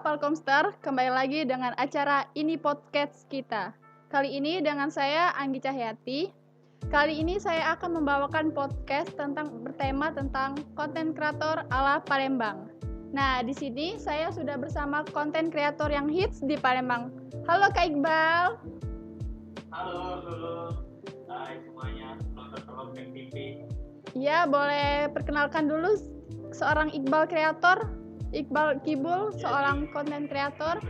Palkomstar, kembali lagi dengan acara Ini Podcast kita. Kali ini dengan saya Anggi Cahyati. Kali ini saya akan membawakan podcast bertema tentang konten kreator ala Palembang. Nah, di sini saya sudah bersama konten kreator yang hits di Palembang. Halo Kak Iqbal. Halo. Hai semuanya, nonton TV. Iya, boleh perkenalkan dulu seorang Iqbal kreator. Iqbal Kibul, seorang konten kreator.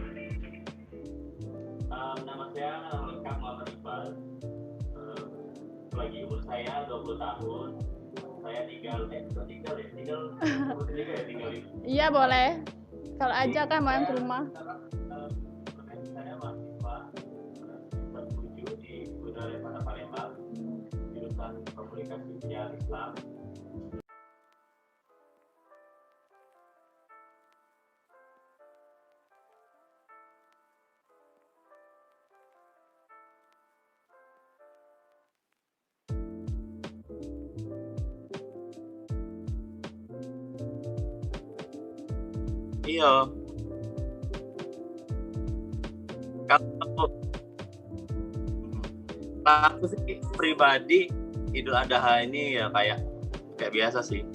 Nama saya lengkap Muhammad Iqbal. Lagi umur saya 20 tahun. Saya tinggal Iya boleh. Kalau aja kan main ke rumah. Saya mahasiswa tertuju di Budaya Palembang, jurusan Komunikasi Sosial Islam. Iya. Kalau aku sih pribadi Idul Adha ini ya kayak biasa sih.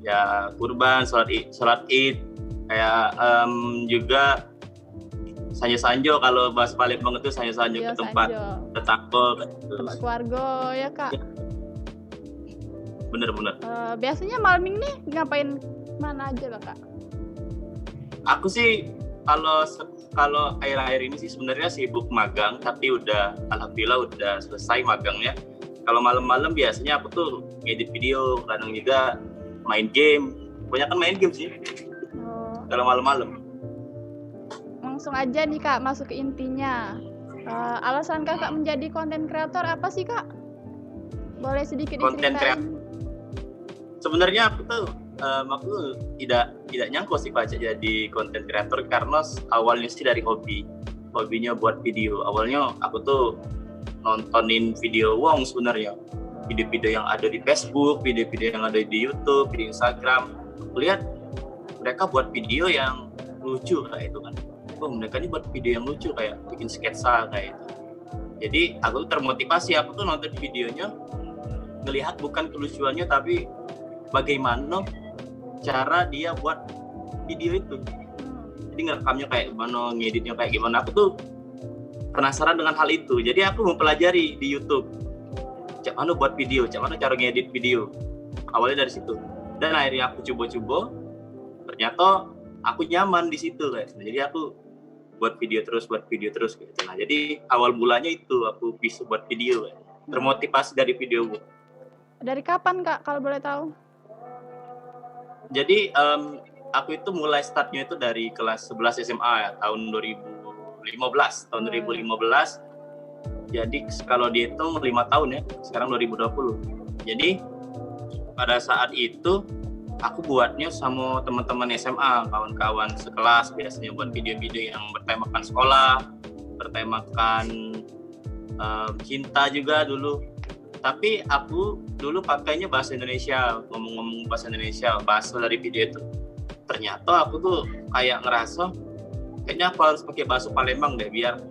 Ya kurban, sholat Id, kayak juga sanjo kalau bahasa Palembang itu sanjo ke tempat tetangga gitu. Tempat keluarga ya Kak. Bener. Biasanya malam ini ngapain mana aja lah Kak? Aku sih kalau akhir-akhir ini sih sebenarnya sibuk magang, tapi alhamdulillah udah selesai magangnya. Kalau malam-malam biasanya aku tuh ngedit video, kadang juga main game. Kebanyakan main game sih. Kalau malam-malam. Langsung aja nih Kak, masuk ke intinya. Alasan Kakak menjadi konten kreator apa sih Kak? Boleh sedikit diceritain? Sebenarnya aku tidak nyangka sih Pak jadi konten kreator karena awalnya sih dari hobinya buat video. Awalnya aku tuh nontonin video Wong sebenarnya, video-video yang ada di Facebook, video-video yang ada di YouTube, di Instagram. Aku lihat mereka buat video yang lucu kayak itu kan. Mereka ini buat video yang lucu kayak bikin sketsa kayak itu. Jadi aku tuh termotivasi, aku tuh nonton videonya ngelihat bukan kelucuannya tapi bagaimana cara dia buat video itu. Jadi ngerekamnya kayak gimana, ngeditnya kayak gimana. Aku tuh penasaran dengan hal itu. Jadi aku mempelajari di YouTube. Cak mana buat video, cak mana cara ngedit video. Awalnya dari situ. Dan akhirnya aku coba-coba. Ternyata aku nyaman di situ guys. Jadi aku buat video terus gitu. Nah, jadi awal mulanya itu aku bisa buat video. Termotivasi dari video. Dari kapan Kak kalau boleh tahu? Jadi aku itu mulai startnya itu dari kelas 11 SMA ya, tahun 2015. Jadi kalau dihitung 5 tahun ya, sekarang 2020. Jadi pada saat itu aku buatnya sama teman-teman SMA, kawan-kawan sekelas, biasanya buat video-video yang bertemakan sekolah, bertemakan cinta juga dulu. Tapi aku dulu pakainya bahasa Indonesia, ngomong bahasa Indonesia, bahasa dari video itu. Ternyata aku tuh kayak ngerasa kayaknya aku harus pakai bahasa Palembang deh biar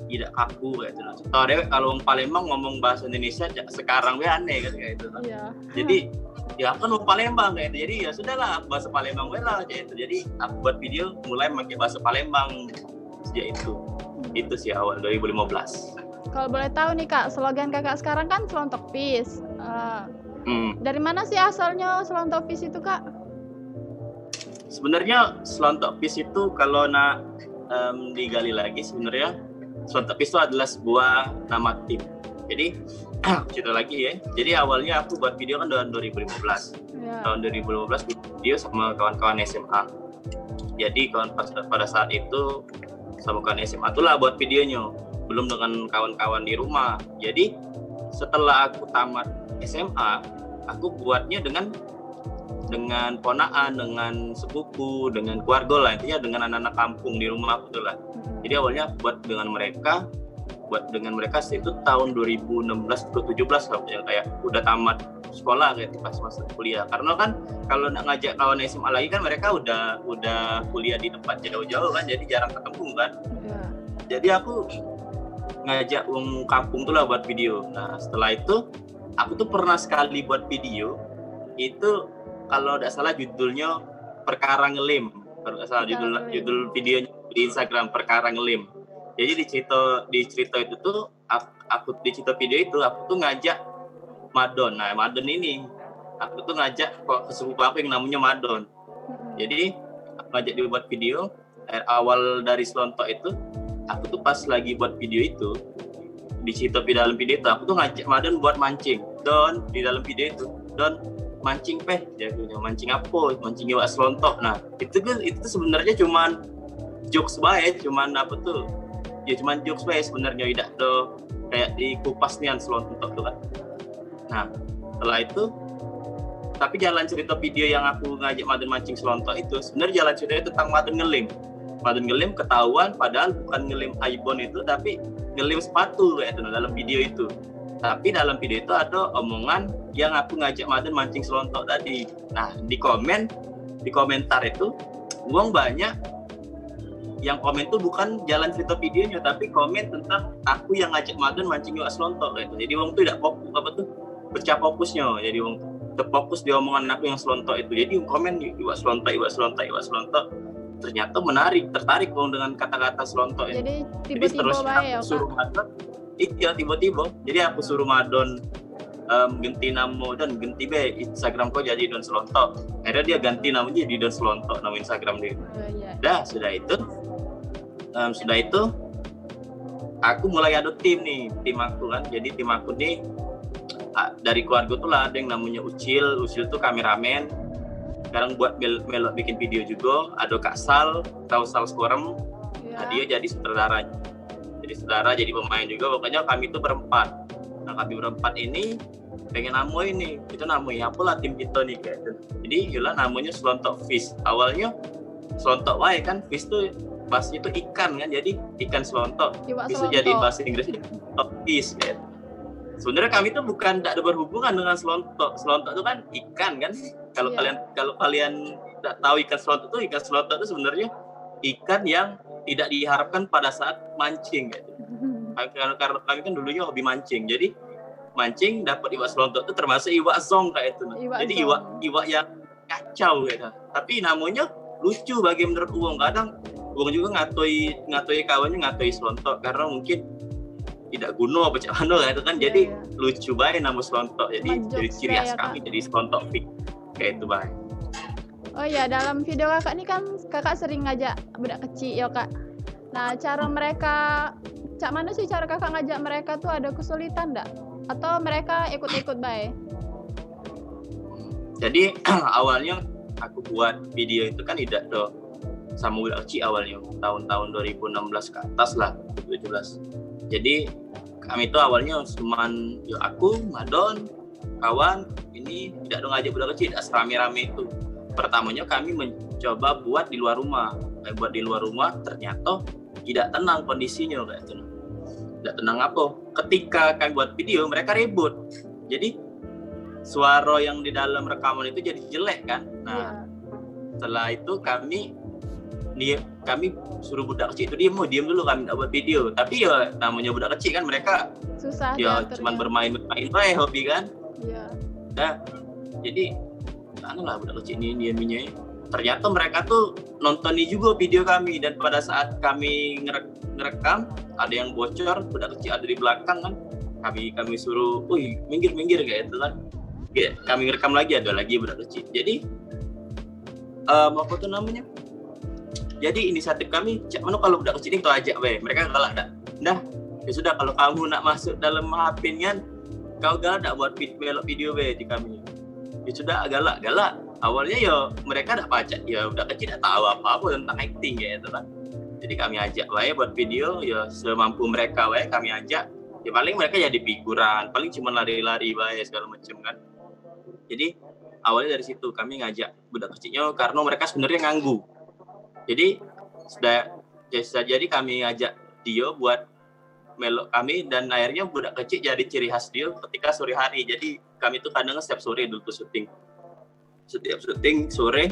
tidak kaku kayak itu. Tahu deh kalau Palembang ngomong bahasa Indonesia sekarang aneh kan kayak itu. Iya. Jadi ya aku ngomong Palembang kayak itu. Jadi ya sudahlah bahasa Palembang lah kayak itu. Jadi aku buat video mulai pakai bahasa Palembang sejak itu. Itu sih awal 2015. Kalau boleh tahu nih Kak, slogan Kakak sekarang kan Selontok Peace. Dari mana sih asalnya Selontok Peace itu Kak? Sebenarnya Selontok Peace itu kalau digali lagi sebenarnya Selontok Peace itu adalah sebuah nama tim. Jadi cerita lagi ya. Jadi awalnya aku buat video kan tahun 2015. Ya. Tahun 2015 video sama kawan-kawan SMA. Jadi pada saat itu sama kawan SMA itulah buat videonya. Belum dengan kawan-kawan di rumah. Jadi setelah aku tamat SMA, aku buatnya dengan ponaan, dengan sepupu, dengan keluarga lah, intinya dengan anak-anak kampung di rumah aku tuh lah. Jadi awalnya buat dengan mereka itu tahun 2016 ke 17 yang kayak udah tamat sekolah kayak pas masuk kuliah. Karena kan kalau nak ngajak kawan SMA lagi kan mereka udah kuliah di tempat jauh-jauh kan, jadi jarang ketemu kan. Yeah. Jadi aku ngajak wong kampung tuh lah buat video. Nah setelah itu aku tuh pernah sekali buat video itu, kalau tidak salah judulnya Perkara Ngelim. Kalau tidak salah judul videonya di Instagram Perkara Ngelim. Jadi di cerita itu tuh aku di cerita video itu aku tuh ngajak Madon. Nah Madon ini aku tuh ngajak kok sepupu aku yang namanya Madon. Jadi aku ngajak dia buat video. Awal dari Selontok itu aku tuh pas lagi buat video itu, di dalam video itu aku tuh ngajak Madon buat mancing. Don di dalam video itu, Don mancing dia punya mancing apa? Mancing iwak selontok. Nah itu sebenarnya cuman jokes baik, cuman apa tuh? Ya cuman jokes baik sebenarnya, tidak tuh kayak di kupas nian selontok tuh kan. Nah setelah itu, tapi jalan cerita video yang aku ngajak Madon mancing selontok itu sebenarnya jalan ceritanya tentang Madon ngelim. Madon ngelim ketahuan padahal bukan ngelim iPhone itu, tapi ngelim sepatu kayak itu dalam video itu. Tapi dalam video itu ada omongan yang aku ngajak Madon mancing selontok tadi. Nah di komentar itu uang banyak yang komen tuh bukan jalan cerita videonya, tapi komen tentang aku yang ngajak Madon mancing iwak selontok kayak itu. Jadi uang tuh tidak fokus pecah fokusnya. Jadi uang terfokus di omongan aku yang selontok itu. Jadi komen iwak selontok. Ternyata tertarik dengan kata-kata selontok. Jadi tiba-tiba aku suruh Madon. Iya tiba-tiba. Jadi aku suruh Madon ganti nama dan ganti Instagram kau jadi Don Selontok. Akhirnya dia ganti namanya jadi Don Selontok, nama Instagram dia. Dah sudah itu aku mulai ada tim aku kan. Jadi tim aku nih dari keluarga tuh lah ada yang namanya Ucil tuh kameramen. Sekarang buat melok bikin video juga. Ada Kak Sal, tahu Sal Skorem. Nah, dia jadi sutradara, jadi pemain juga. Pokoknya kami itu berempat. Nah kami berempat ini pengen nama ini, itu namanya apalah tim kita nih kayak gitu. Jadi yalah namanya Selontok Fish. Awalnya selontok wae kan, fish tuh bahasa itu ikan kan, jadi ikan selontok. Bisa jadi bahasa Inggrisnya fish kayak. Sebenarnya kami tuh bukan tidak ada berhubungan dengan selontok. Selontok itu kan ikan kan. Kalau kalian tidak tahu ikan selontok itu sebenarnya ikan yang tidak diharapkan pada saat mancing gitu. Karena kami kan dulunya hobi mancing. Jadi mancing dapat iwak selontok itu termasuk iwak zong kayak itu. Jadi iwak yang kacau gitu. Tapi namanya lucu bagi menurut Uwong. Kadang Uwong juga ngatoi kawannya ngatoi selontok karena mungkin tidak guna apa cak mana gitu kan. Jadi lucu bae nama selontok. Jadi ciri khas kami jadi selontok fix kayak itu bae. Oh iya, dalam video kakak ini kan kakak sering ngajak budak kecil ya kak. Nah cara mereka, cak mana sih cara kakak ngajak mereka tuh ada kesulitan enggak? Atau mereka ikut-ikut baik? Jadi awalnya aku buat video itu kan tidak do sama budak kecil awalnya, tahun-tahun 2016 ke atas lah, 2017. Jadi kami itu awalnya cuman ya aku, Madon, kawan, ini tidak ngajak budak kecil, tidak serame-rame itu. Pertamanya kami mencoba buat di luar rumah. Buat di luar rumah ternyata tidak tenang kondisinya kayak itu. Tidak tenang apa? Ketika kami buat video mereka ribut. Jadi suara yang di dalam rekaman itu jadi jelek kan. Nah, setelah itu kami suruh budak kecil itu diam dulu, kami tidak buat video. Tapi ya namanya budak kecil kan, mereka susah ya cuma bermain bae hobi kan. Iya. Nah, jadi lah budak kecil ini diamnya. Ternyata mereka tuh nontoni juga video kami, dan pada saat kami ngerekam ada yang bocor, budak kecil ada di belakang kan. Kami suruh, minggir kayak itu kan. Kami ngerekam lagi, ada lagi budak kecil. Jadi apa tuh namanya? Jadi inisiatif kami, cak mana kalau budak kecil ini kau ajak bae. Mereka galak dah. Dah, ya sudah kalau kamu nak masuk dalam HP-nya, kau galak dak buat video bae di kami. Ya sudah galak. Awalnya ya mereka tak baca, ya udah kecil tak tahu apa-apa tentang acting ya itu kan. Jadi kami ajak wae buat video, ya semampu mereka wae kami ajak. Ya paling mereka jadi figuran, paling cuma lari-lari wae segala macam kan. Jadi awalnya dari situ kami ngajak budak kecilnya karena mereka sebenarnya nganggu. Jadi jadi kami ngajak dia buat melok kami, dan akhirnya budak kecil jadi ciri khas dia ketika sore hari. Jadi kami tuh kadang setiap sore dulu tuh setiap syuting sore.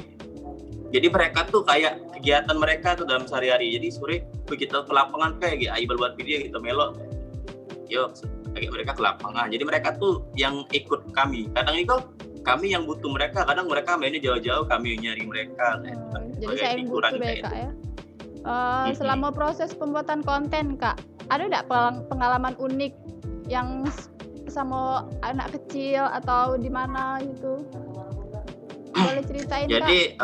Jadi mereka tuh kayak kegiatan mereka tuh dalam sehari-hari. Jadi sore begitu ke lapangan kayak Aibal buat video gitu melok, yuk kayak mereka ke lapangan. Jadi mereka tuh yang ikut kami. Kadang itu kami yang butuh mereka, kadang mereka mainnya jauh-jauh, kami nyari mereka. Jadi saya yang butuh deh Kak ya. Selama proses pembuatan konten Kak, ada nggak pengalaman unik yang sama anak kecil atau di mana gitu? Boleh ceritain Kak? Jadi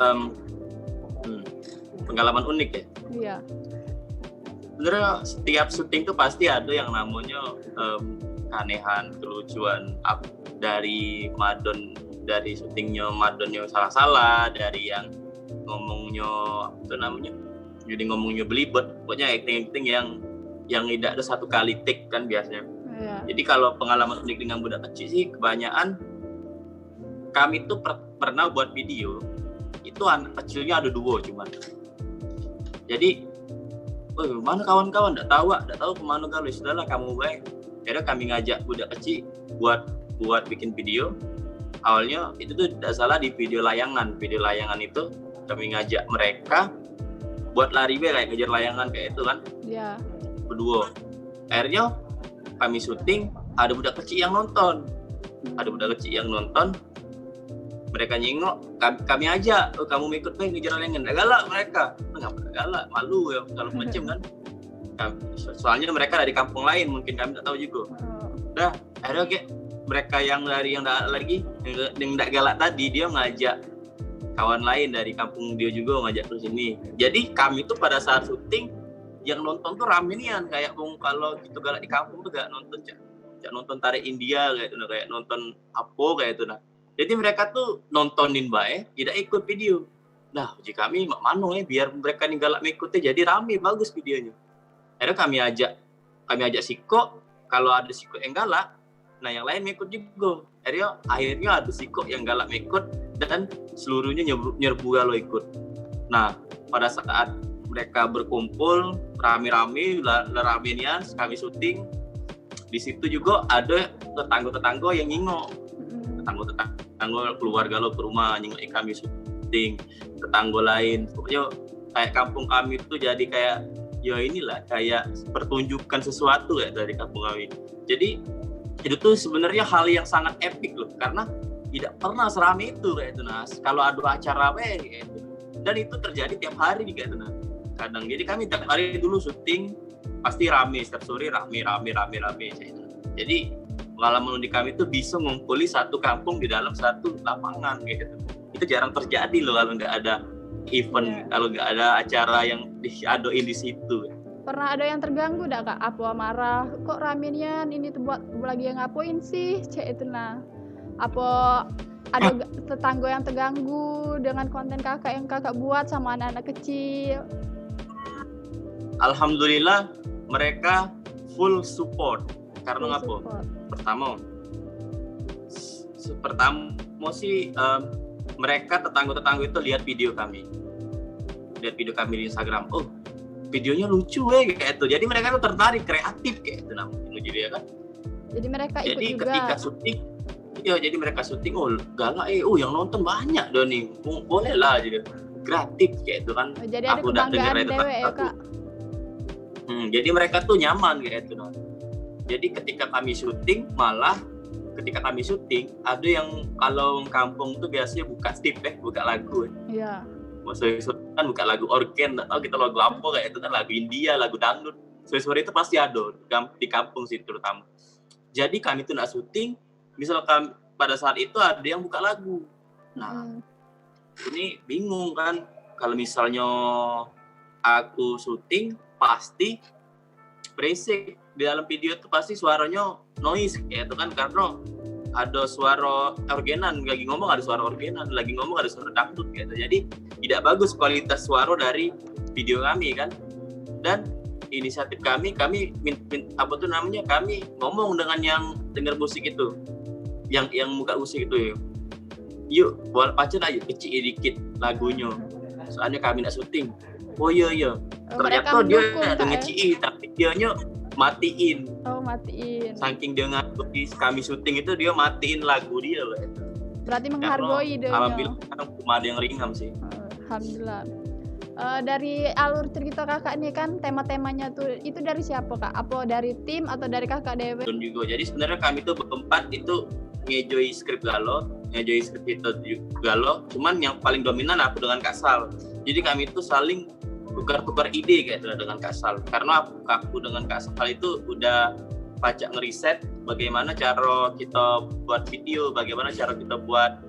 pengalaman unik ya? Iya. Sebenarnya setiap syuting tuh pasti ada yang namanya keanehan, kelucuan dari Madon, dari syutingnya Madonnya salah-salah, dari yang ngomongnya apa tuh namanya, jadi ngomongnya belibet, pokoknya acting yang tidak ada satu kali take kan biasanya. Iya. Jadi kalau pengalaman unik dengan budak kecil sih kebanyakan kami tuh pernah buat video itu anak kecilnya ada 2 cuman. Jadi mana kawan-kawan nggak tahu kemana kalau sudahlah kamu baik. Akhirnya kami ngajak budak kecil buat bikin video. Awalnya itu tuh tidak salah di video layangan itu kami ngajak mereka buat lari kayak ngejar layangan kayak itu kan. Iya. Berdua. Akhirnya kami syuting, ada budak kecil yang nonton. Mereka nyingok, kami aja, kamu ikut ngejar layangan. Nggak galak mereka. Nggak galak, malu ya kalau macam kan. Soalnya mereka dari kampung lain, mungkin kami tak tahu juga. Udah, akhirnya kayak mereka yang lagi yang nggak galak tadi, dia ngajak kawan lain dari kampung dia juga ngajak terus ini. Jadi kami tuh pada saat syuting yang nonton tuh rame nian, kayak kalau gitu galak di kampung tuh gak nonton tarik India kayak itu, kayak nonton apa kayak itu nah. Jadi mereka tuh nontonin baik, tidak ikut video. Nah, jika kami mano biar mereka nih galak mengikuti, jadi rame bagus videonya. Akhirnya kami ajak Siko, kalau ada Siko yang galak, nah yang lain mengikut juga. Akhirnya ada Siko yang galak mengikut dan seluruhnya nyerbu kalau ikut. Nah, pada saat mereka berkumpul rame-rame, ramenya kami syuting, di situ juga ada tetangga-tetangga yang nyingok. Tetangga keluarga lo ke rumah nyingok kami syuting, tetangga lain. Pokoknya kayak kampung kami itu jadi kayak ya inilah kayak pertunjukan sesuatu ya dari kampung kami. Jadi itu tuh sebenarnya hal yang sangat epik loh, karena tidak pernah seramai itu kayak itu nah. Kalau ada acara kayak itu, dan itu terjadi tiap hari kayak itu nah. Kadang jadi kami tiap hari dulu syuting pasti rame, setiap sore rame. Jadi pengalaman unik kami itu bisa ngumpuli satu kampung di dalam satu lapangan kayak gitu. Itu jarang terjadi loh kalau nggak ada event, kalau nggak ada acara yang diadoin di situ. Pernah ada yang terganggu enggak Kak? Apa marah? Kok ramenya ini tuh buat lagi yang ngapain sih? Cek itu nah. Apa ada tetangga yang terganggu dengan konten Kakak yang Kakak buat sama anak-anak kecil? Alhamdulillah mereka full support. Karena apa? Pertama sih mereka tetangga itu lihat video kami di Instagram. Oh, videonya lucu kayak itu. Jadi mereka tuh tertarik, kreatif kayak itu namanya jadi ya kan. Jadi mereka ikut jadi juga. Ketika syuting, jadi mereka syuting galak yang nonton banyak dong nih. Boleh lah jadi gratis kayak itu kan. Jadi ada kebanggaan dewe ya Kak. Jadi mereka tuh nyaman kayak itu dong. Jadi ketika kami syuting ada yang kalau kampung tuh biasanya buka stip buka lagu. Iya. Maksudnya kan buka lagu organ, nggak tahu kita lagu apa kayak itu kan, lagu India, lagu dangdut. Sore-sore itu pasti ada di kampung sih terutama. Jadi kami tuh nak syuting, misalkan pada saat itu ada yang buka lagu. Nah, ini bingung kan, kalau misalnya aku syuting pasti berisik. Di dalam video itu pasti suaranya noise kayak itu kan, karena ada suara organan, lagi ngomong ada suara organan, lagi ngomong ada suara dangdut gitu. Jadi tidak bagus kualitas suara dari video kami kan. Dan inisiatif kami kami ngomong dengan yang dengar musik itu, yang buka musik itu, yuk buat pacar aja kecil dikit lagunya, soalnya kami nak syuting. Oh iya ternyata dia ada ngeci, tapi dianya matiin. Oh, matiin. Saking dia ngatur kami syuting itu dia matiin lagu dia loh itu. Berarti menghargai dia. Alhamdulillah sekarang cuma ada yang ringan sih. Alhamdulillah. Dari alur cerita kakak ini kan tema-temanya tuh itu dari siapa kak? Apa dari tim atau dari kakak dewe? Juga. Jadi sebenarnya kami tuh berempat itu ngejoi skrip Galo, ngejoi skrip itu Galo. Cuman yang paling dominan aku dengan Kak Sal. Jadi kami tuh saling tukar-tukar ide kayak itu dengan Kak Sal. Karena aku dengan Kak Sal itu udah pacak ngeriset bagaimana cara kita buat video, bagaimana cara kita buat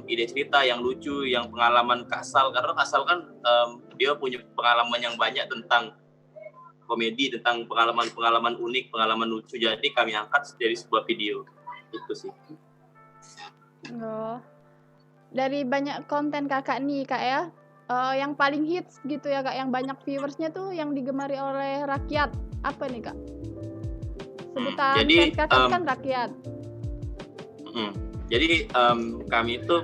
ide cerita yang lucu, yang pengalaman Kak Sal. Karena Kak Sal kan dia punya pengalaman yang banyak tentang komedi, tentang pengalaman unik, pengalaman lucu. Jadi kami angkat dari sebuah video. Itu sih. Oh. Dari banyak konten kakak nih kak ya, yang paling hits gitu ya kak, yang banyak viewersnya tuh yang digemari oleh rakyat. Apa nih kak? Sebutan fans kakak kan rakyat. Jadi kami itu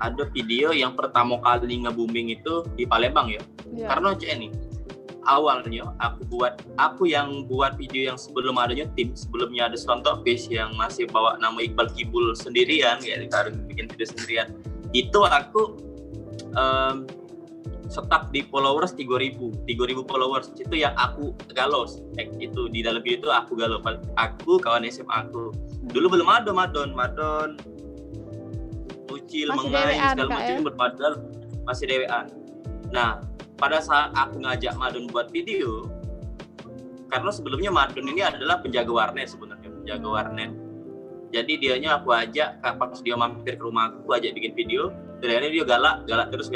ada video yang pertama kali nge-booming itu di Palembang ya. Karena nih awalnya aku yang buat video yang sebelum adanya tim, sebelumnya ada Slontok Fish yang masih bawa nama Iqbal Kibul sendirian, kayak bikin video sendirian. Itu aku stuck di followers 3.000 followers. Itu yang aku galau. Itu di dalam video itu aku galau. Aku kawan SMA aku. Dulu belum ada Madon, Ucil, Mengai, segala macam berpadal masih dewean. Nah, pada saat aku ngajak Madon buat video, karena sebelumnya Madon ini adalah penjaga warnet sebenarnya, penjaga warnet. Jadi dianya aku ajak, pas dia mampir ke rumah aku ajak bikin video, dan dia galak terus.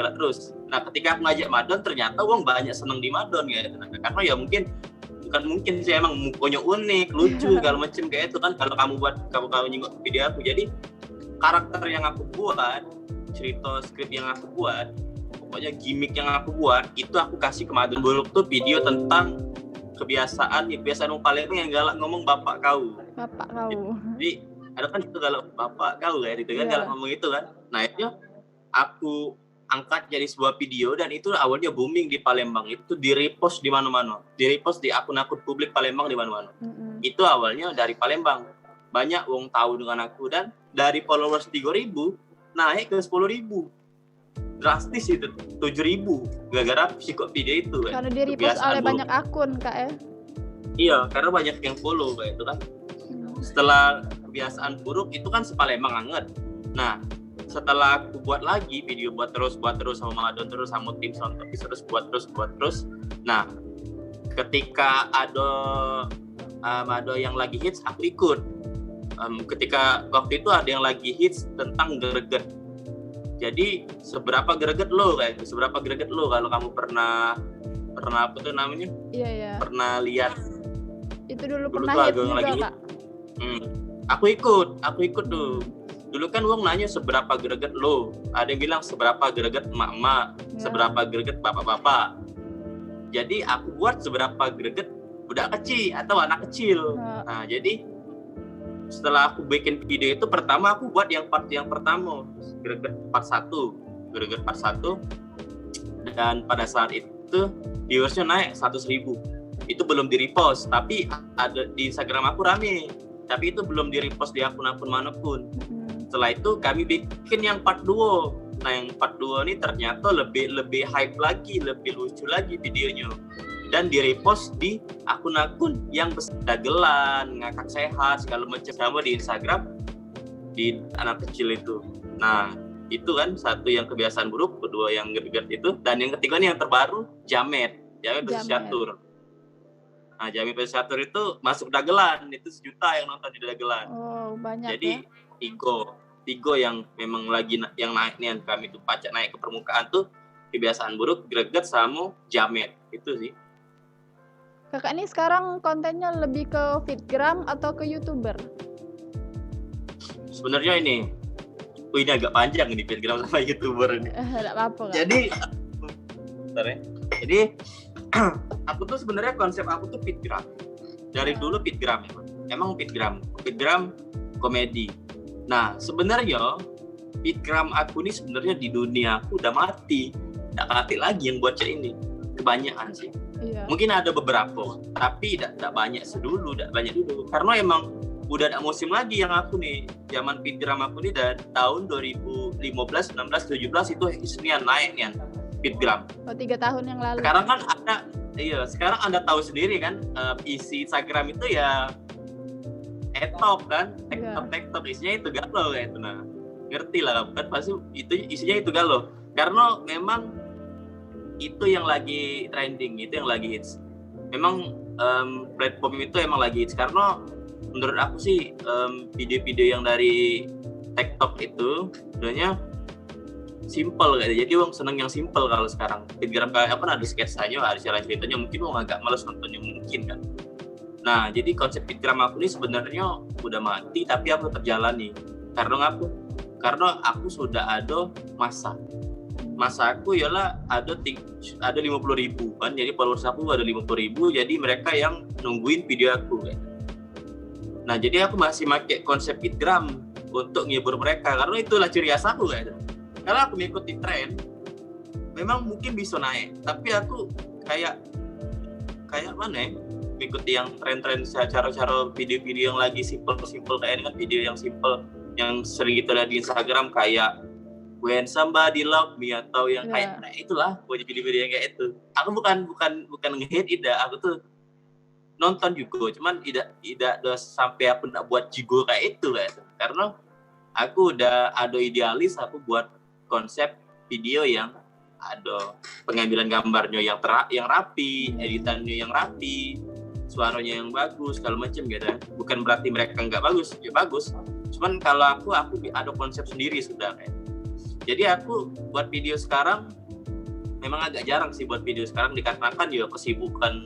Nah, ketika aku ngajak Madon, ternyata wong banyak seneng di Madon ya. Karena ya bukan mungkin sih, emang mukanya unik, lucu, segala macam kayak itu kan. Kalau kamu nyinggung video aku, jadi karakter yang aku buat, cerita skrip yang aku buat, pokoknya gimmick yang aku buat, itu aku kasih ke Madon. Buluk tuh video tentang kebiasaan orang Palembang yang galak ngomong bapak kau. Jadi ada kan itu galak bapak kau ya, itu kan galak ngomong itu kan. Nah itu aku angkat jadi sebuah video dan itu awalnya booming di Palembang. Itu di-repost di mana-mana. Di-repost di akun-akun publik Palembang di mana-mana. Itu awalnya dari Palembang. Banyak wong tahu dengan aku dan dari followers 3.000 naik ke 10.000. Drastis itu, 7.000 gara-gara psikot video itu. Karena di-repost oleh banyak akun Kak ya. Iya, karena banyak yang follow kayak itu kan. Setelah kebiasaan buruk itu kan sepalembang anget. Nah, setelah aku buat lagi video buat terus sama Madon terus sama tim Slontok Fish terus buat terus. Nah, ketika ada yang lagi hits aku ikut. Ketika waktu itu ada yang lagi hits tentang greget. Jadi seberapa greget lo kalau kamu pernah apa tuh namanya? Iya. Pernah lihat. Itu dulu pernah hits juga Kak. Aku ikut tuh. Dulu kan wong nanya seberapa greget lo, ada yang bilang seberapa greget emak-emak, seberapa greget bapak-bapak. Jadi aku buat seberapa greget budak kecil atau anak kecil. Nah jadi setelah aku bikin video itu, pertama aku buat yang part yang pertama, greget part 1, dan pada saat itu viewersnya naik 100.000. Itu belum di-repost, tapi ada di Instagram aku rame, tapi itu belum di-repost di akun-akun manapun. Setelah itu kami bikin yang part 2. Nah yang part 2 ini ternyata lebih hype lagi, lebih lucu lagi videonya. Dan di-repost di akun-akun yang dagelan, ngakak sehat, segala macam, sama di Instagram, di anak kecil itu. Nah itu kan satu yang kebiasaan buruk, kedua yang greget itu, dan yang ketiga nih yang terbaru, Jamet versus Catur. Nah Jamet versus Catur itu masuk dagelan, itu 1 juta yang nonton di dagelan. Oh banyak. Jadi Tigo yang memang lagi yang naik nih, kami tuh pacak naik ke permukaan tuh kebiasaan buruk, greget sama Jamet, itu sih. Kakak ini sekarang kontennya lebih ke Fitgram atau ke YouTuber? Sebenarnya ini agak panjang ini Fitgram sama YouTuber ini. Tidak apa-apa. Jadi aku tuh sebenarnya konsep aku tuh Fitgram. Dari dulu Fitgram emang Fitgram komedi. Nah sebenarnya Fitgram aku ini sebenarnya di dunia aku udah mati, nggak mati lagi yang buat ini kebanyakan sih. Iya. Mungkin ada beberapa, tapi tidak banyak dulu. Karena emang udah ada musim lagi yang aku nih, zaman feedgram aku nih dari tahun 2015, 16, 17 itu isnian naik nih feedgram. 3 tahun yang lalu. Sekarang kan sekarang Anda tahu sendiri kan, isi Instagram itu ya TikTok kan, TikTok isinya itu galau kayak itu. Nah, ngerti lah kan, pasti itu isinya itu galau. Karena memang itu yang lagi trending, itu yang lagi hits. Memang platform itu emang lagi hits karena menurut aku sih video-video yang dari TikTok itu sebenarnya simple kayak. Jadi wong seneng yang simple kalau sekarang. Feedgram kayak apa ada sketsanya, ada jalan ceritanya, mungkin wong agak males nontonnya mungkin kan. Nah, jadi konsep feedgram aku ini sebenarnya udah mati tapi aku tetap jalani. Karena aku sudah ada masa aku ialah ada 50.000 kan, jadi followers aku ada 50.000, jadi mereka yang nungguin video aku kan. Nah, jadi aku masih pakai konsep feedgram untuk ngibur mereka karena itulah ciri khas aku kan. Karena aku mengikuti tren, memang mungkin bisa naik, tapi aku kayak mana ya, mengikuti yang tren-tren cara-cara video-video yang lagi simple kayak ini kan, video yang simple yang sering kita lihat di Instagram kayak When Somebody Love Me atau yang kayak nah itulah video-video yang kayak itu. Aku bukan nge-hate Ida, aku tuh nonton juga, cuman tidak sampai aku nak buat jigo kayak itu kan. Karena aku udah ada idealis, aku buat konsep video yang ada pengambilan gambarnya yang rapi, editannya yang rapi, suaranya yang bagus, kalau macam gitu. Bukan berarti mereka nggak bagus, ya bagus. Cuman kalau aku ada konsep sendiri sudah kayak. Jadi aku buat video sekarang memang agak jarang sih buat video sekarang dikarenakan ya kesibukan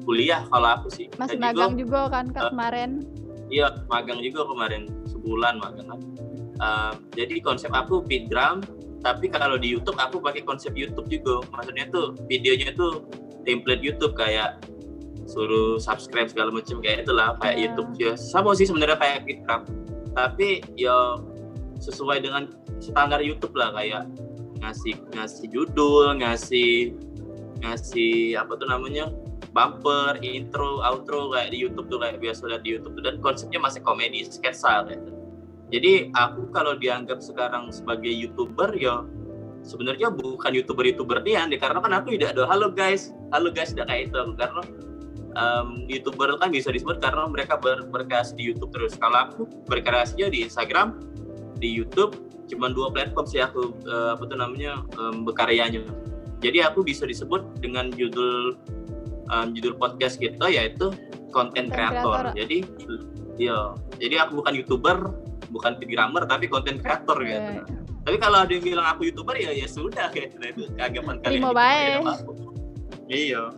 kuliah kalau aku sih. Masih magang juga kan kemarin? Iya, magang juga kemarin, sebulan magang. Jadi konsep aku feedgram, tapi kalau di YouTube aku pakai konsep YouTube juga. Maksudnya tuh videonya tuh template YouTube kayak suruh subscribe segala macam kayak itulah kayak YouTube ya. Sama sih sebenarnya kayak feedgram. Tapi ya sesuai dengan standar YouTube lah, kayak ngasih judul, ngasih apa tuh namanya, bumper, intro, outro kayak di YouTube tuh, kayak biasa lihat di YouTube tuh, dan konsepnya masih komedi, sketsa gitu. Jadi aku kalau dianggap sekarang sebagai YouTuber ya sebenarnya bukan YouTuber dia, karena kan aku tidak ada halo guys tidak kayak itu aku, karena YouTuber kan bisa disebut karena mereka berkreasi di YouTube terus. Kalau aku berkreasinya di Instagram, di YouTube, cuma 2 platform sih aku berkaryanya. Jadi aku bisa disebut dengan judul podcast kita yaitu content creator. Jadi aku bukan YouTuber, bukan Feedgrammer, tapi content creator gitu. Tapi kalau ada yang bilang aku YouTuber ya sudah gitu. Itu keagapan kalian. Terima baik. Iya.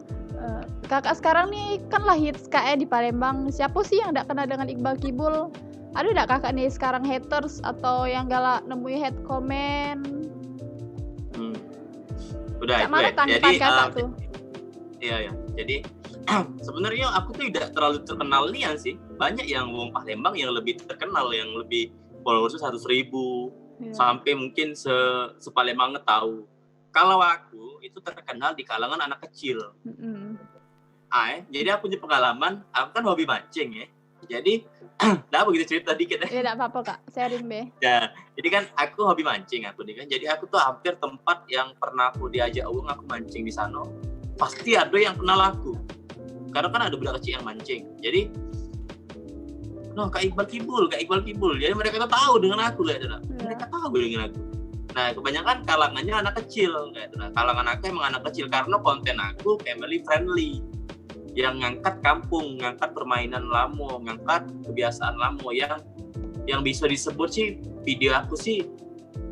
Kakak sekarang nih kan lah hits di Palembang. Siapa sih yang enggak kenal dengan Iqbal Kibul? Ada enggak kakak nih sekarang haters atau yang galak nemui hate comment? Udah itu ya. Jadi kakak tuh. Iya. Jadi sebenarnya aku tuh tidak terlalu terkenal nih sih. Banyak yang wong Palembang yang lebih terkenal, yang lebih followersnya 100.000 sampai mungkin sepalembang tahu. Kalau aku itu terkenal di kalangan anak kecil. Jadi aku punya pengalaman, aku kan hobi mancing ya. Jadi, begitu cerita dikit ya. Tidak apa-apa kak, sharing be. Ya, jadi kan aku hobi mancing aku nih kan. Jadi aku tuh hampir tempat yang pernah aku diajak uang aku mancing di sana, pasti ada yang kenal aku. Karena kan ada budak kecil yang mancing. Jadi, Kak Iqbal Kibul. Jadi mereka tuh tahu dengan aku kayak gitu. Mereka tahu dengan aku. Nah, kebanyakan kalangannya anak kecil kayak gitu. Nah, kalangan aku emang anak kecil karena konten aku family friendly. Yang ngangkat kampung, ngangkat permainan lamo, ngangkat kebiasaan lamo yang bisa disebut sih video aku sih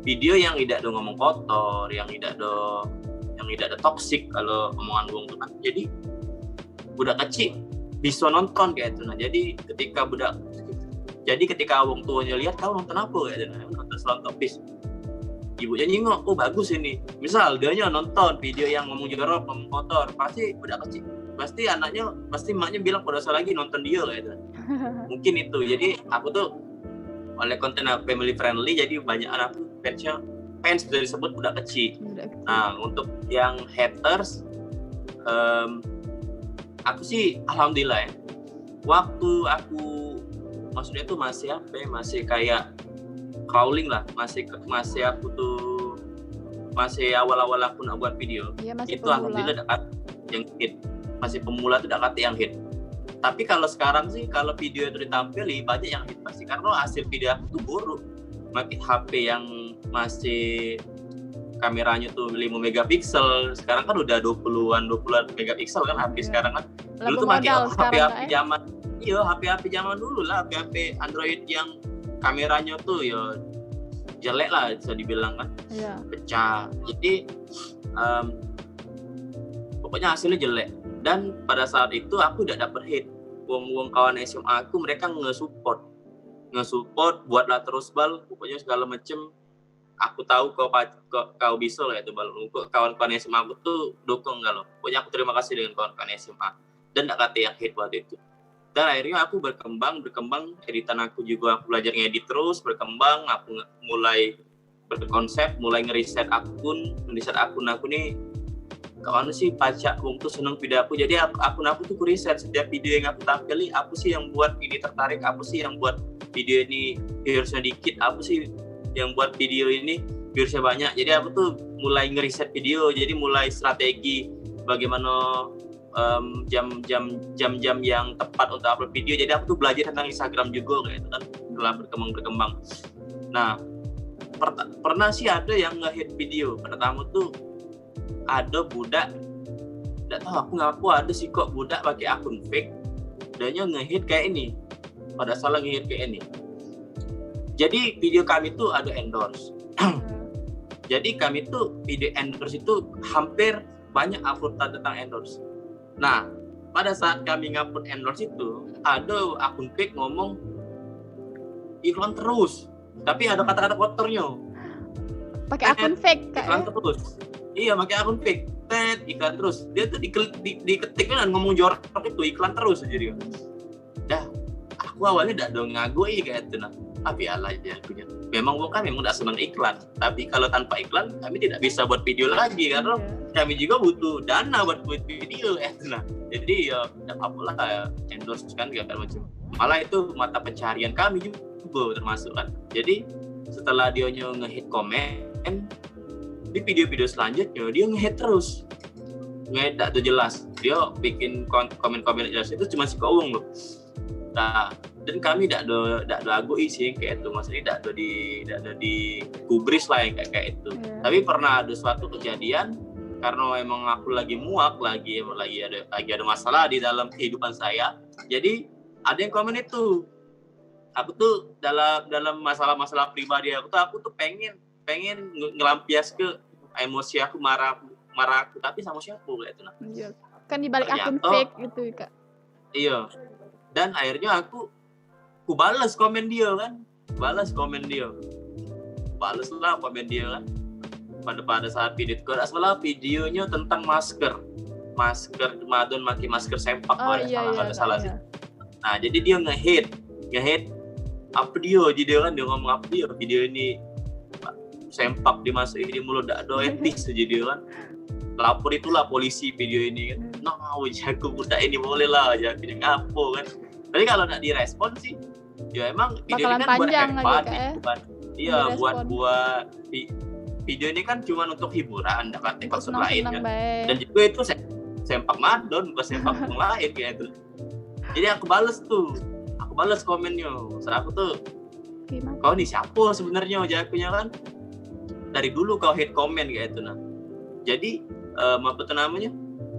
video yang tidak ada ngomong kotor, yang tidak ada toksik kalau omongan gue tuh kan. Jadi budak kecil bisa nonton kayak itu. Nah, jadi ketika wong tuanya lihat kau nonton apa kayak itu, nonton selontopis. Ibunya nyingok, bagus ini. Misal dia nonton video yang ngomong jorok, ngomong kotor, pasti budak kecil. Pasti emaknya bilang pada usah lagi nonton dia gitu. Mungkin itu. Jadi aku tuh oleh konten aku family friendly, jadi banyak anak fans bisa disebut budak kecil. Nah, untuk yang haters Aku sih alhamdulillah ya. Waktu aku maksudnya tuh masih kayak crawling lah, masih aku tuh masih awal-awal aku nak buat video. Iya, masih itu pemula. Alhamdulillah dekat yang hit. Masih pemula tuh dekat yang hit. Tapi kalau sekarang sih kalau video itu ditampili banyak yang hit pasti karena hasil video aku tuh buruk. Pakai HP yang masih kameranya tuh 5 megapiksel. Sekarang kan udah 20-an megapiksel kan HP sekarang kan. Dulu tuh pakai HP zaman. Iya, HP zaman dulu lah, HP Android yang kameranya tuh ya jelek lah bisa dibilang kan. Iya. Pecah. Jadi pokoknya hasilnya jelek. Dan pada saat itu aku udah dapet hit. Wong kawan SMA aku mereka nge-support buatlah terus Bal, pokoknya segala macem. Aku tahu kau bisa lah itu Bal. Kawan-kawan SMA aku tuh dukung kalau. Pokoknya aku terima kasih dengan kawan-kawan SMA. Dan gak kata yang hit waktu itu. Dan akhirnya aku berkembang, editan aku juga aku belajar ngedit terus, berkembang, aku mulai berkonsep, mulai ngeriset akun aku nih, kawan sih pacak, aku tuh seneng video aku, jadi akun aku tuh riset setiap video yang aku tampili, aku sih yang buat ini tertarik, aku sih yang buat video ini viewsnya dikit, aku sih yang buat video ini viewsnya banyak, jadi aku tuh mulai ngeriset video, jadi mulai strategi bagaimana jam-jam yang tepat untuk upload video. Jadi aku tuh belajar tentang Instagram juga kayak itu kan setelah berkembang. Nah, pernah sih ada yang nge-hit video. Pertama tuh ada budak, enggak tahu aku ngaku ada sih kok budak pakai akun fake. Dia nge-hit kayak ini. Pada salah nge-hit kayak ini. Jadi video kami tuh ada endorse. Jadi kami tuh video endorse itu hampir banyak uploadan tentang endorse. Nah, pada saat kami ngupload endorse itu, ada akun fake ngomong iklan terus, tapi ada kata-kata kotornya. Pakai akun fake Kak. Iklan terus. Iya, pakai akun fake. Iklan terus. Dia tuh diketiknya dan ngomong jorok itu iklan terus jadi. Dah, aku awalnya enggak dong ngagui kayak itu nah. Tapi ala aja punya. Memang enggak senang iklan, tapi kalau tanpa iklan kami tidak bisa buat video lagi karena kami juga butuh dana buat video nah. Jadi ya enggak apa-apa lah endorse kan segala macam. Malah itu mata pencarian kami juga termasuk kan. Jadi setelah dia nge-hit komen di video-video selanjutnya dia nge-hit terus. Nge-hit tak jelas. Dia bikin komen-komen jelas itu cuma si Kowong loh. Nah, dan kami tidak ada agui sih kayak itu, maksudnya tidak ada di gubris lah yang kayak itu. Tapi pernah ada suatu kejadian karena emang aku lagi muak, lagi ada masalah di dalam kehidupan saya. Jadi ada yang komen itu. Aku tuh dalam masalah-masalah pribadi aku tuh pengen ngelampias ke emosi aku marah aku tapi sama siapa kayak itu nah. Iya. Kan di balik akun fake gitu Kak. Iya. Dan akhirnya aku balas komen dia kan. Balas lah komen dia kan. Pada saat video itu kalau salah videonya tentang masker Ramadan pakai masker sempak salah sih. Nah, jadi dia nge-hit apa dia ngomong apa dia video ini sempak dimasukin di mulut enggak ada etis jadi kan. Lapor itulah polisi video ini kan. Jago budak ini boleh lah jago ngapo kan. Tapi kalau enggak direspon sih ya emang video bakalan ini kan buat panjang iya buat video ini kan cuma untuk hiburan, dapat maksud lain kan. Dan juga itu sempak madon, bukan sempak yang lain kayak itu. Jadi aku balas komennya. Soalnya aku tuh, kau nih siapa sebenarnya jagonya kan? Dari dulu kau hate komen kayak itu nah. Jadi apa tuh namanya?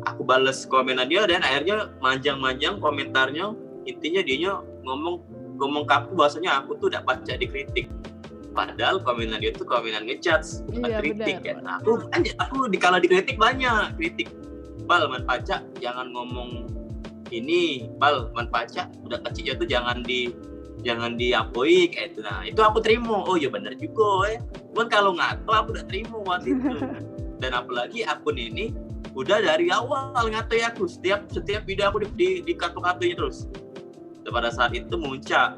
Aku balas komenan dia dan akhirnya manjang komentarnya. Intinya dia ngomong ke aku bahasanya aku tuh udah baca dikritik. Padahal komenan dia tuh komenan ngejudge, bukan kritik kan. Nah, aku dikala dikritik banyak kritik. Bal, man pacak jangan ngomong ini. Bal, man pacak udah kecilnya tuh jangan diapoi kayak itu. Nah, itu aku terima. Oh ya benar juga Cuman kalau ngato aku udah terima waktu itu. Dan apalagi akun ini udah dari awal ngato aku. Setiap video aku di kato-katonya terus. Pada saat itu muncak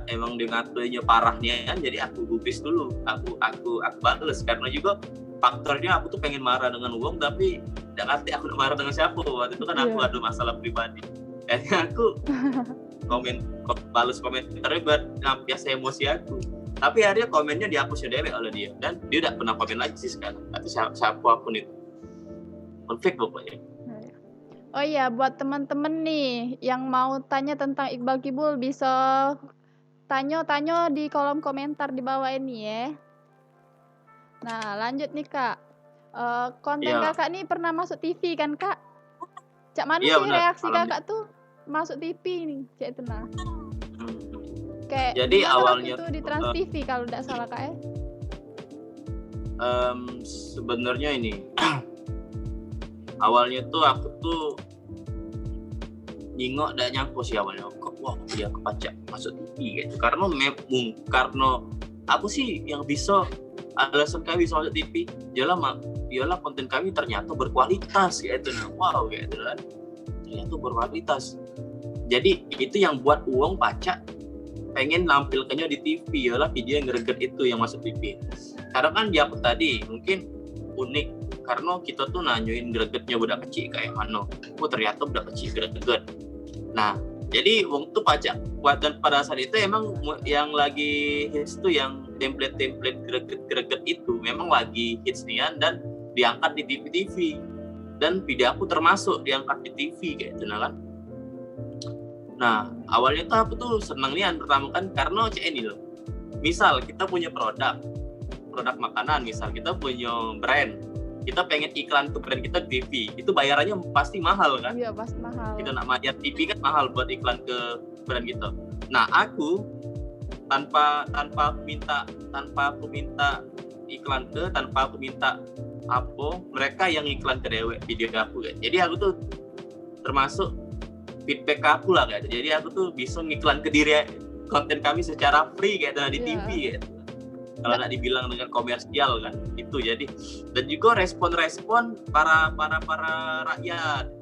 emang ngatunya parahnya kan, jadi aku gubris dulu, aku balas karena juga faktornya aku tuh pengen marah dengan uang tapi ngerti aku marah dengan siapa. Waktu itu kan aku ada masalah pribadi. Akhirnya aku balas komentarnya buat ngampias emosi aku. Tapi akhirnya komennya dihapus dewek oleh dia, dan dia tidak pernah komen lagi sih sekarang. Atau siapa pun itu. Konflik pokoknya. Oh iya, buat teman-teman nih yang mau tanya tentang Iqbal Kibul bisa tanya di kolom komentar di bawah ini ya. Nah, lanjut nih Kak. Konten Kakak nih pernah masuk TV kan Kak? Cak mana sih reaksi Kakak tuh masuk TV nih? Cak itu nah. Kayak jadi awalnya itu di Trans TV kalau tidak salah Kak ya. Sebenarnya ini awalnya tuh aku tuh nyingok dan nyangkut sih awalnya, kok wah dia kepacak masuk TV gitu. Karena aku sih yang bisa alasan kami bisa masuk TV, ialah konten kami ternyata berkualitas gitu. Nah, wow gitu kan, ternyata berkualitas. Jadi itu yang buat uang pacak pengen nampilkannya di TV, ialah video yang greget itu yang masuk TV. Karena kan di aku tadi mungkin unik karena kita tuh nanyain gregetnya budak kecil kayak mana. Ternyata budak kecil greget. Nah, jadi wong tuh pacak dan pada saat itu emang yang lagi hits tuh yang template greget itu memang lagi hits nian dan diangkat di TV. Dan video aku termasuk diangkat di TV kayak gitu kan. Nah, awalnya tuh aku tuh seneng nian pertama kan karena ini loh. Misal kita punya produk makanan, misal kita punya brand, kita pengen iklan ke brand kita di TV, itu bayarannya pasti mahal kan? Iya, pasti mahal. Kita nak bayar TV kan mahal buat iklan ke brand kita. Nah, aku tanpa aku minta iklan ke, tanpa aku minta apa, mereka yang iklan ke dewek video aku kan. Jadi aku tuh termasuk feedback aku lah kan. Jadi aku tuh bisa ngiklan ke diri konten kami secara free kayak di TV gitu. Kalau nak dibilang dengan komersial kan itu. Jadi dan juga respon para rakyat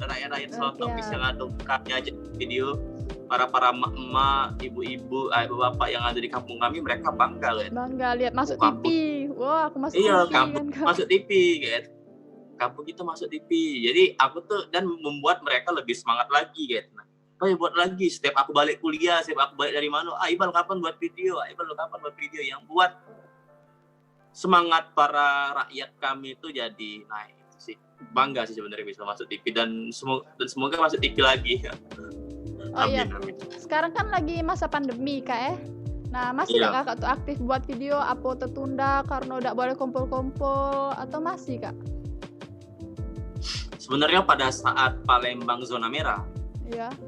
selotopis yang ada kami aja video, para emak-emak, ibu-ibu, bapak yang ada di kampung kami, mereka bangga lihat masuk TV. Wah, aku masuk TV. Iya, kampung masuk TV gitu. Kampung kita masuk TV. Jadi aku tuh dan membuat mereka lebih semangat lagi gitu. Oh ya buat lagi, setiap aku balik kuliah, setiap aku balik dari mana, Iqbal kapan buat video, yang buat semangat para rakyat kami itu jadi naik sih. Bangga sih sebenarnya bisa masuk TV dan semoga masuk TV lagi. Amin. Sekarang kan lagi masa pandemi Kak ya. Nah, masih nggak Kakak tuh aktif buat video, apa tertunda karena udah boleh kumpul-kumpul atau masih Kak? Sebenarnya pada saat Palembang zona merah,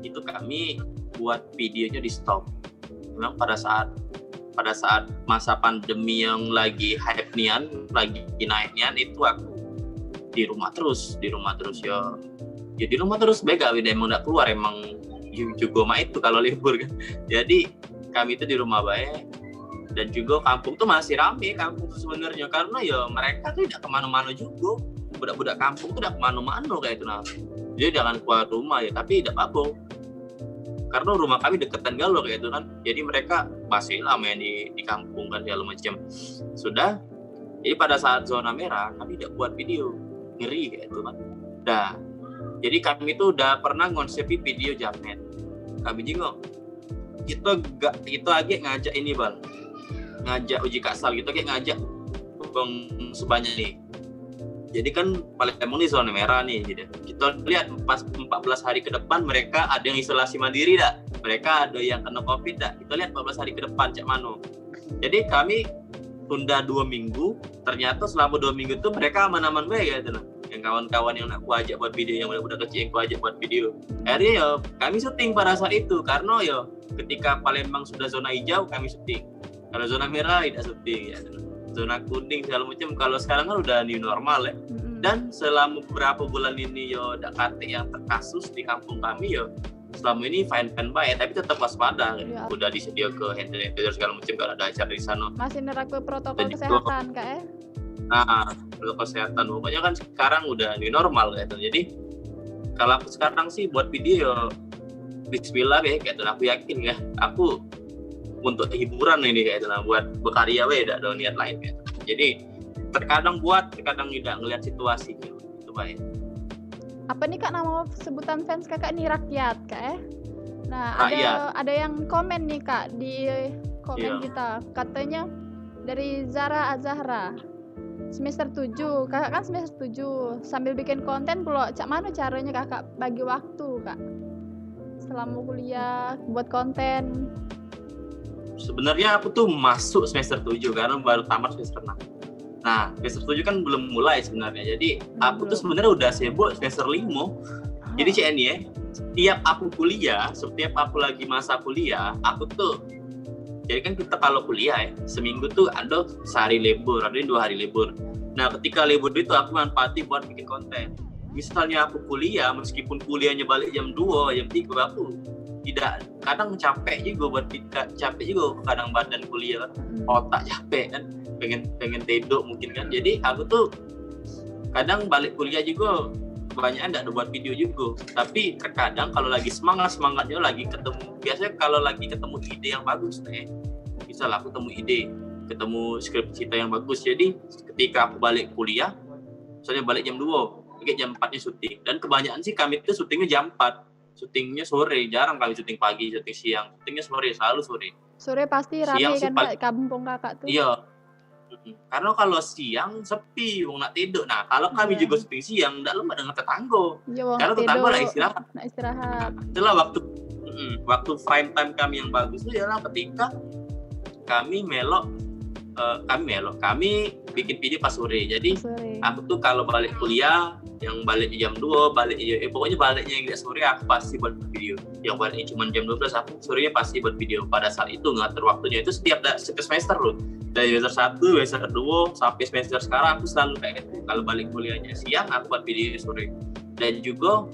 itu kami buat videonya di stop. Memang pada saat masa pandemi yang lagi hype nian, lagi naik nian, itu aku di rumah terus ya di rumah terus bega, emang nggak keluar, emang juga mah itu kalau libur kan. Jadi kami itu di rumah baik, dan juga kampung tuh masih rame kampung sebenarnya karena ya mereka tuh tidak kemana-mana juga, budak-budak kampung tuh tidak kemana-mana kayak itu nah. Jadi jangan keluar rumah ya, tapi tidak apa-apa karena rumah kami deketan Galuh kayak itu kan. Jadi mereka masih lama di kampung kan segala macam. Sudah. Jadi pada saat zona merah kami tidak buat video, ngeri kayak itu kan. Dah. Jadi kami tuh udah pernah ngonsepi video jamet. Kami jengok. Itu lagi ngajak ini Bal. Ngajak uji kasal gitu, kayak ngajak bang sebanyak nih. Jadi kan Palembang ini zona merah nih, gitu. Kita lihat pas 14 hari ke depan mereka ada yang isolasi mandiri dah, mereka ada yang kena COVID dah. Kita lihat 14 hari ke depan cak mano. Jadi kami tunda 2 minggu, ternyata selama 2 minggu itu mereka aman-aman baik gitu. Yang kawan-kawan yang nak ku ajak buat video, yang udah kecil yang ku ajak buat video. Akhirnya ya kami syuting pada saat itu karena ya ketika Palembang sudah zona hijau kami syuting. Kalau zona merah tidak syuting ya. Zona kuning segala macam. Kalau sekarang kan udah new normal ya. Dan selama beberapa bulan ini yo KT yang terkasus di kampung kami yo selama ini fine baik, tapi tetap waspada kan. Udah disedia ke hand sanitizer segala macam kalau ada acara di sana. Masih nerapkan protokol kesehatan Kak ya? Nah, protokol kesehatan pokoknya kan sekarang udah new normal gitu. Jadi kalau aku sekarang sih buat video bismillah ya kayak itu, aku yakin ya aku untuk hiburan ini kayak itu, buat berkarya tidak ada niat lain gitu. Jadi terkadang buat, terkadang tidak, ngelihat situasi gitu. Itu baik. apa nih Kak nama sebutan fans Kakak nih, Rakyat Kak ya? Nah, Rakyat. ada yang komen nih Kak di komen Iya. kita. Katanya dari Zara Azahra. Semester 7. Kakak kan semester 7. Sambil bikin konten pula, cak mana caranya Kakak bagi waktu, Kak? Selama kuliah buat konten. Sebenarnya aku tuh masuk semester 7 karena baru tamat semester 6. Nah, semester 7 kan belum mulai sebenarnya. Jadi aku tuh sebenarnya udah sibuk semester 5. Jadi cek ini ya, setiap aku kuliah, setiap aku lagi masa kuliah, aku tuh, jadi kan kita kalau kuliah ya, seminggu tuh ada sehari libur, ada 2 hari libur. Nah, ketika libur itu aku manfaati buat bikin konten. Misalnya aku kuliah, meskipun kuliahnya balik jam 2, jam 3, aku tidak, kadang capek juga capek juga kadang badan kuliah kan, otak capek kan, pengen tidur mungkin kan. Jadi aku tuh kadang balik kuliah juga kebanyakan nggak ada buat video juga, tapi terkadang kalau lagi semangatnya lagi ketemu, biasanya kalau lagi ketemu ide yang bagus misal aku ketemu skrip cerita yang bagus, jadi ketika aku balik kuliah misalnya balik jam 2, mungkin jam 4 nya syuting, dan kebanyakan sih kami itu syutingnya jam 4, syutingnya sore, jarang kami syuting pagi, syuting siang, syutingnya sore, selalu sore. Sore pasti rame kan Kak, kampung Kakak tuh. Iya. Karena kalau siang sepi, wong nak tidur. Nah, kalau kami juga syuting siang, ndak lembah dengan tetangga. Karena tetangga nak istirahat. Istirahat. Nah, itulah waktu prime time kami yang bagus itu adalah ketika kami bikin video pas sore. Jadi aku tuh kalau balik kuliah, yang balik jam 2, pokoknya baliknya yang tidak sore aku pasti buat video. Yang baliknya cuma jam 12, aku sorenya pasti buat video. Pada saat itu ngatur waktunya itu setiap semester loh. Dari semester 1, semester 2 sampai semester sekarang aku selalu kayak gitu. Kalau balik kuliahnya siang, aku buat video sore. Dan juga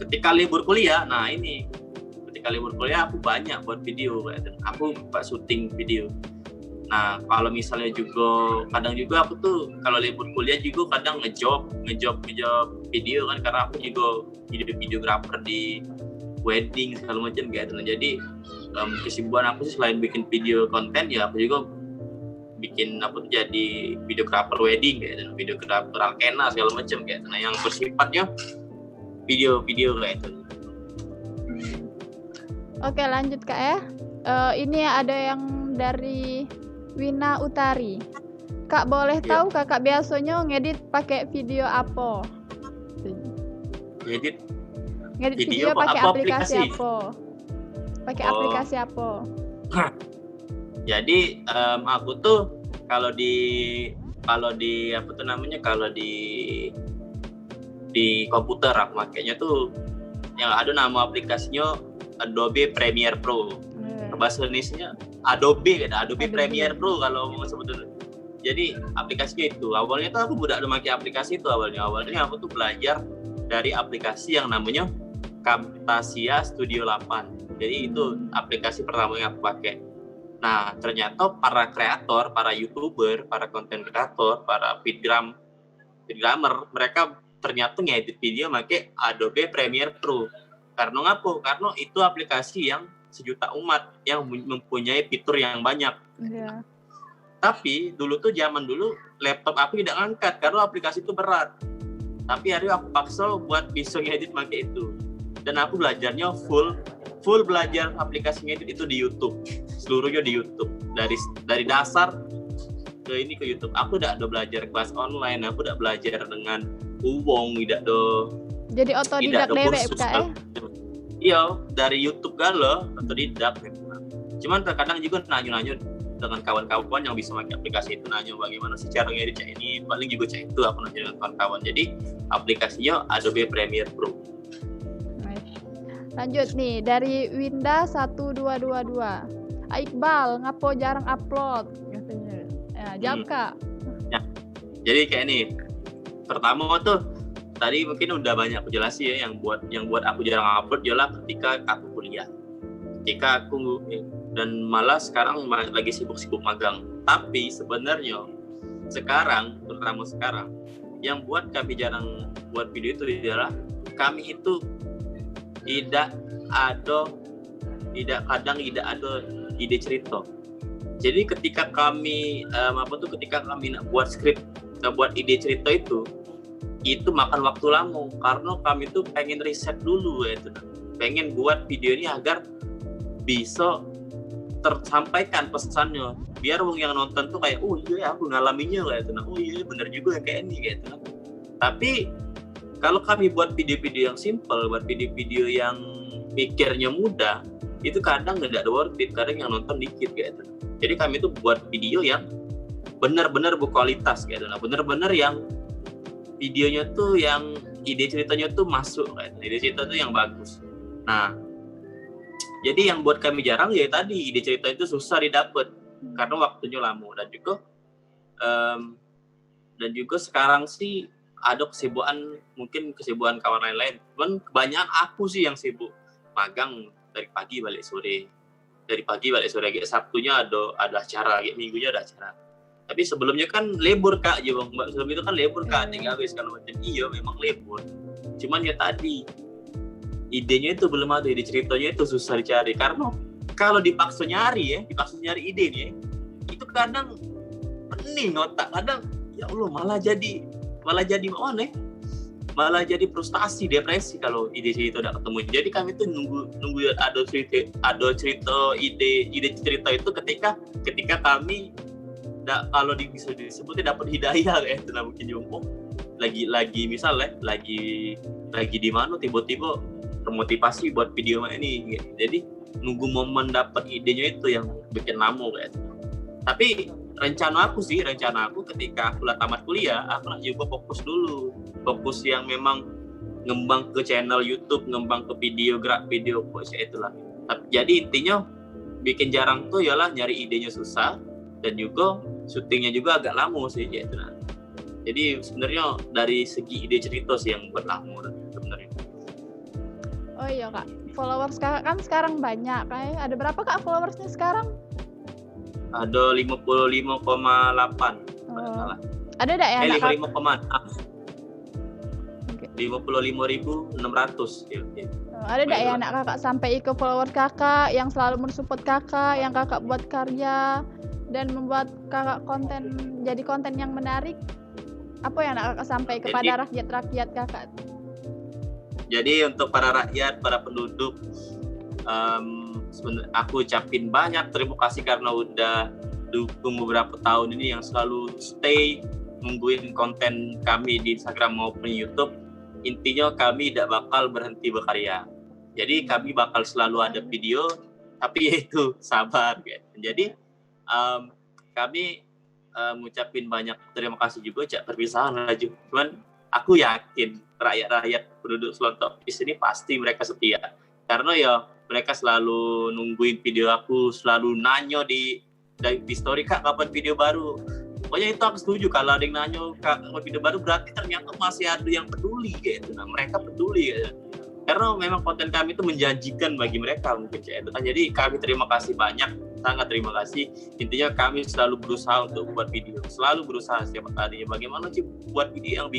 ketika libur kuliah, ketika libur kuliah aku banyak buat video, aku buat syuting video. Nah, kalau misalnya juga kadang juga aku tuh kalau libur kuliah juga kadang ngejob video kan, karena aku juga videographer di wedding segala macam kayak gitu. Jadi kesibukan aku sih selain bikin video konten, ya aku juga bikin jadi videographer wedding kayak gitu, videographer alkena segala macam kayak gitu. Nah, yang bersifatnya video kayak gitu. Oke, lanjut Kak ya. Ini ada yang dari Wina Utari. Kak boleh tahu Kakak biasanya ngedit pakai video apa? Ngedit video pakai aplikasi apa? Pakai aplikasi apa? Jadi aku tuh kalau di komputer aku makanya tuh yang ada nama aplikasinya Adobe Premiere Pro. Bahasa Indonesia Adobe Premiere Pro kalau mau sebetulnya. Jadi aplikasinya itu awalnya tuh aku udah pakai aplikasi itu awalnya aku tuh belajar dari aplikasi yang namanya Camtasia Studio 8. Jadi itu aplikasi pertama yang aku pakai. Nah, ternyata para kreator, para YouTuber, para konten kreator, para feedgrammer, mereka ternyata ngedit video pakai Adobe Premiere Pro. Karena ngapa? Karena itu aplikasi yang sejuta umat yang mempunyai fitur yang banyak. Yeah. Tapi zaman dulu laptop aku tidak ngangkat karena aplikasi itu berat. Tapi hari aku paksa buat bisa ngedit pakai itu. Dan aku belajarnya full belajar aplikasi ngedit itu di YouTube. Seluruhnya di YouTube. Dari dasar ke YouTube. Aku tidak ada belajar kelas online, aku tidak belajar dengan uang, tidak ada. Jadi otodidak dewek Kak. Iya, dari YouTube galau otodidak. Cuman terkadang juga nanya dengan kawan-kawan yang bisa pakai aplikasi itu, nanya bagaimana sih cara ngedit ini, paling juga cek itu aku nanya dengan kawan-kawan. Jadi aplikasinya Adobe Premiere Pro. Lanjut nih dari Winda 1222. Iqbal, ngapo jarang upload katanya. Ya, jawab Kak. Ya. Jadi kayak nih. Pertama tuh tadi mungkin udah banyak aku jelasin ya, yang buat aku jarang upload ialah ketika aku kuliah. Ketika aku dan malah sekarang lagi sibuk magang. Tapi sebenarnya terutama sekarang yang buat kami jarang buat video itu adalah kami itu tidak ada ide cerita. Jadi ketika kami nak buat skrip, buat ide cerita itu makan waktu lama karena kami tuh pengen riset dulu ya itu, pengen buat video ini agar bisa tersampaikan pesannya, biar wong yang nonton tuh kayak oh iya aku ngalaminya kayak itu, oh iya bener juga kayak ini kayak itu. Tapi kalau kami buat video-video yang simple, buat video-video yang mikirnya mudah, itu kadang nggak ada worth it, kadang yang nonton dikit kayak itu. Jadi kami tuh buat video yang benar-benar berkualitas kayak itu, benar-benar yang videonya tuh yang ide ceritanya tuh masuk kayak itu. Ide cerita tuh yang bagus. Nah, jadi yang buat kami jarang ya tadi ide cerita itu susah didapat karena waktunya lama dan juga sekarang sih ada kesibukan, mungkin kesibukan kawan lain-lain. Cuman kebanyakan aku sih yang sibuk magang dari pagi balik sore. Kayak Sabtunya ada acara, kayak Minggunya ada acara. Tapi sebelumnya kan libur Kak, ya Bang. Sebelum itu kan libur Kak, tinggal habis kalau macam. Iya, memang libur. Cuman ya tadi idenya itu belum ada, ide ceritanya itu susah dicari karena kalau dipaksa nyari ide nih, itu kadang pening otak, kadang ya Allah malah jadi frustasi, depresi kalau ide cerita udah ketemu. Jadi kami tuh nunggu ada cerita ide cerita itu ketika kami kalau bisa disebutnya dapat hidayah kayak itu, mungkin jumbo lagi misalnya lagi di mana tiba-tiba termotivasi buat video ini. Jadi nunggu momen dapat idenya itu yang bikin lama kayak itu. Tapi rencana aku ketika aku tamat kuliah, aku nak juga fokus yang memang ngembang ke channel YouTube, ngembang ke video itulah. Jadi intinya bikin jarang tuh ialah nyari idenya susah dan juga syutingnya juga agak lama sih ya itu. Jadi sebenarnya dari segi ide cerita sih yang buat lama sebenarnya. Oh iya Kak, followers Kakak kan sekarang banyak kayak. Ada berapa Kak followersnya sekarang? Ada 55,8. Ada enggak ya? 55,600 ya. Ada enggak ya anak Kakak sampai ke follower Kakak yang selalu mensupport Kakak, yang Kakak buat karya dan membuat Kakak jadi konten yang menarik? Apa yang anak Kakak sampai kepada rakyat Kakak? Jadi untuk para rakyat, para penduduk, aku ucapin banyak terima kasih karena udah dukung beberapa tahun ini yang selalu stay nungguin konten kami di Instagram maupun YouTube. Intinya kami tidak bakal berhenti berkarya. Jadi kami bakal selalu ada video, tapi itu sabar. Jadi kami ngucapin banyak terima kasih juga cak perpisahan laju. Cuman aku yakin rakyat penduduk Slontokis ini pasti mereka setia. Karena ya mereka selalu nungguin video aku, selalu nanya di story Kak kapan video baru. Pokoknya itu aku setuju, kalau ada yang nanya Kak kapan video baru berarti ternyata masih ada yang peduli gitu. Nah, mereka peduli gitu. Karena memang konten kami itu menjanjikan bagi mereka mungkin itu kan. Jadi kami terima kasih banyak, sangat terima kasih. Intinya kami selalu berusaha untuk buat video, selalu berusaha setiap kalinya. Bagaimana sih buat video yang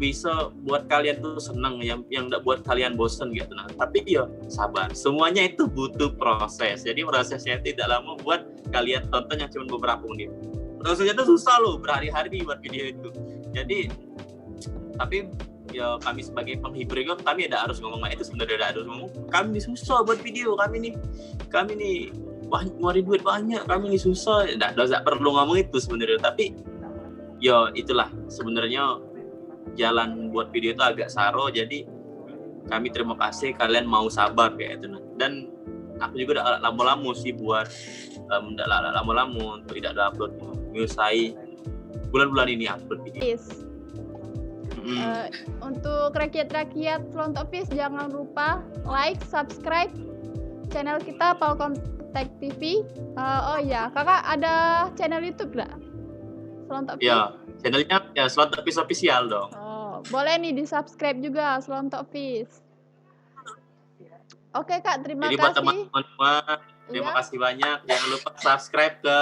bisa buat kalian tuh senang, yang enggak buat kalian bosan gitu. Nah, tapi ya sabar. Semuanya itu butuh proses. Jadi prosesnya tidak lama buat kalian tonton yang cuma beberapa menit. Prosesnya itu susah loh, berhari-hari buat video itu. Jadi tapi ya kami sebagai penghibur juga kami tidak harus ngomong itu, sebenarnya tidak harus ngomong kami susah buat video, kami nih nyari duit banyak, kami nih susah, tidak perlu ngomong itu sebenarnya. Tapi ya itulah sebenarnya jalan buat video itu agak saro. Jadi kami terima kasih kalian mau sabar kayak itu. Dan aku juga udah lama-lama sih buat lama-lama untuk tidak ada upload, menyusai bulan-bulan ini upload video. Untuk rakyat Slontokis jangan lupa like, subscribe channel kita Palkom Tech TV. Oh ya, Kakak ada channel YouTube nggak? Slontokis. Ya, channelnya ya Slontokis official dong. Oh, boleh nih di subscribe juga Slontokis. Oke Kak, terima kasih. Jadi buat teman-teman, terima kasih banyak. Jangan lupa subscribe ke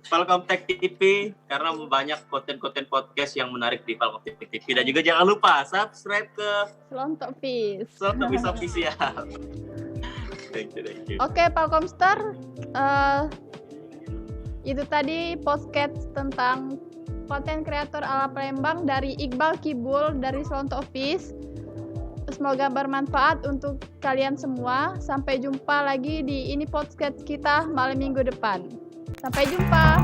Palkom Tech TV karena banyak konten-konten podcast yang menarik di Palkom Tech TV. Dan juga jangan lupa subscribe ke Slontokis official. Thank you. Oke, Palkomster, itu tadi podcast tentang konten kreator ala Palembang dari Iqbal Kibul dari Slonto Office. Semoga bermanfaat untuk kalian semua. Sampai jumpa lagi di ini podcast kita malam minggu depan. Sampai jumpa.